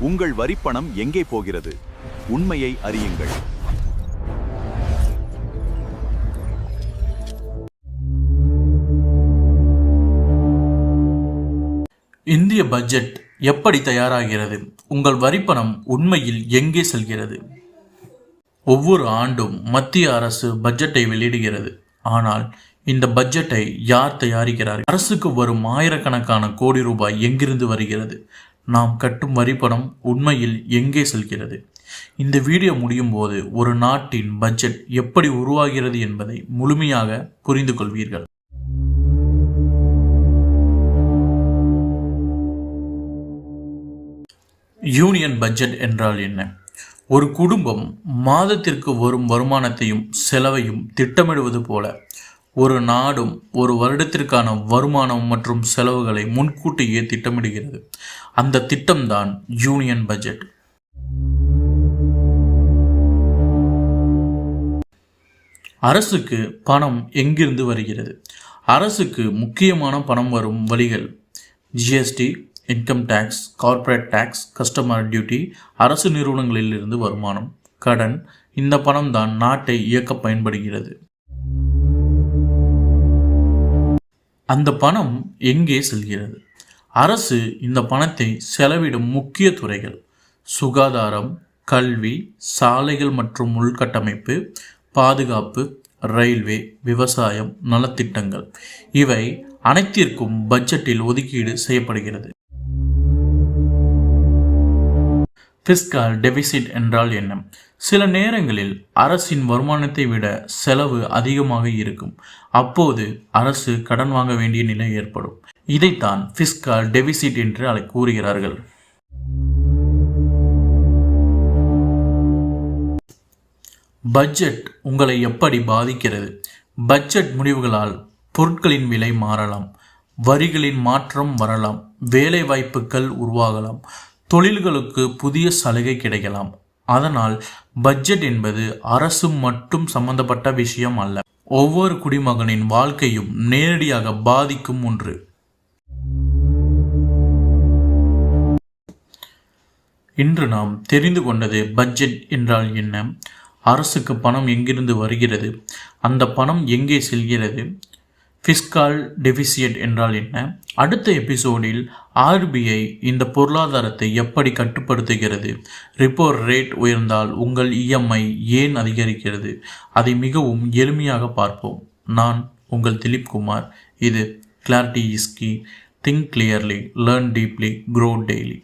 உங்கள் வரிப்பணம் எங்கே போகிறது? உண்மையை அறியுங்கள். இந்திய பட்ஜெட் எப்படி தயாராகிறது? உங்கள் வரிப்பணம் உண்மையில் எங்கே செல்கிறது? ஒவ்வொரு ஆண்டும் மத்திய அரசு பட்ஜெட்டை வெளியிடுகிறது. ஆனால் இந்த பட்ஜெட்டை யார் தயாரிக்கிறார்கள்? அரசுக்கு வரும் ஆயிரக்கணக்கான கோடி ரூபாய் எங்கிருந்து வருகிறது? நாம் கட்டும் வரிப்பணம் உண்மையில் எங்கே செல்கிறது? இந்த வீடியோ முடியும் போது ஒரு நாட்டின் பட்ஜெட் எப்படி உருவாகிறது என்பதை முழுமையாக புரிந்து கொள்வீர்கள். யூனியன் பட்ஜெட் என்றால் என்ன? ஒரு குடும்பம் மாதத்திற்கு வரும் வருமானத்தையும் செலவையும் திட்டமிடுவது போல ஒரு நாடும் ஒரு வருடத்திற்கான வருமானம் மற்றும் செலவுகளை முன்கூட்டியே திட்டமிடுகிறது. அந்த திட்டம்தான் யூனியன் பட்ஜெட். அரசுக்கு பணம் எங்கிருந்து வருகிறது? அரசுக்கு முக்கியமான பணம் வரும் வழிகள் GST, income tax, corporate tax, customer duty, அரசு நிறுவனங்களில் இருந்து வருமானம், கடன். இந்த பணம் தான் நாட்டை இயக்க பயன்படுகிறது. அந்த பணம் எங்கே செல்கிறது? அரசு இந்த பணத்தை செலவிடும் முக்கிய துறைகள் சுகாதாரம், கல்வி, சாலைகள் மற்றும் உள்கட்டமைப்பு, பாதுகாப்பு, ரயில்வே, விவசாயம், நலத்திட்டங்கள். இவை அனைத்திற்கும் பட்ஜெட்டில் ஒதுக்கீடு செய்யப்படுகிறது. ஃபிஸ்கல் டெபிசிட் என்றால் என்ன? சில நேரங்களில் அரசின் வருமானத்தை விட செலவு அதிகமாக இருக்கும். அப்போது அரசு கடன் வாங்க வேண்டிய நிலை ஏற்படும். இதைத்தான் ஃபிஸ்கல் டெபிசிட் என்று கூறுகிறார்கள். பட்ஜெட் உங்களை எப்படி பாதிக்கிறது? பட்ஜெட் முடிவுகளால் பொருட்களின் விலை மாறலாம், வரிகளின் மாற்றம் வரலாம், வேலை வாய்ப்புகள் உருவாகலாம், தொழில்களுக்கு புதிய சலுகை கிடைக்கலாம். அதனால் பட்ஜெட் என்பது அரசு மட்டும் சம்பந்தப்பட்ட விஷயம் அல்ல, ஒவ்வொரு குடிமகனின் வாழ்க்கையும் நேரடியாக பாதிக்கும் ஒன்று. இன்று நாம் தெரிந்து கொண்டது பட்ஜெட் என்றால் என்ன, அரசுக்கு பணம் எங்கிருந்து வருகிறது, அந்த பணம் எங்கே செல்கிறது, ஃபிஸ்கல் டெபிசிட் என்றால் என்ன. அடுத்த எபிசோடில் ஆர்பிஐ இந்த பொருளாதாரத்தை எப்படி கட்டுப்படுத்துகிறது, ரிப்போ ரேட் உயர்ந்தால் உங்கள் இஎம்ஐ ஏன் அதிகரிக்கிறது, அதை மிகவும் எளிமையாக பார்ப்போம். நான் உங்கள் திலீப் குமார். இது clarity is key. Think clearly, learn deeply, grow daily.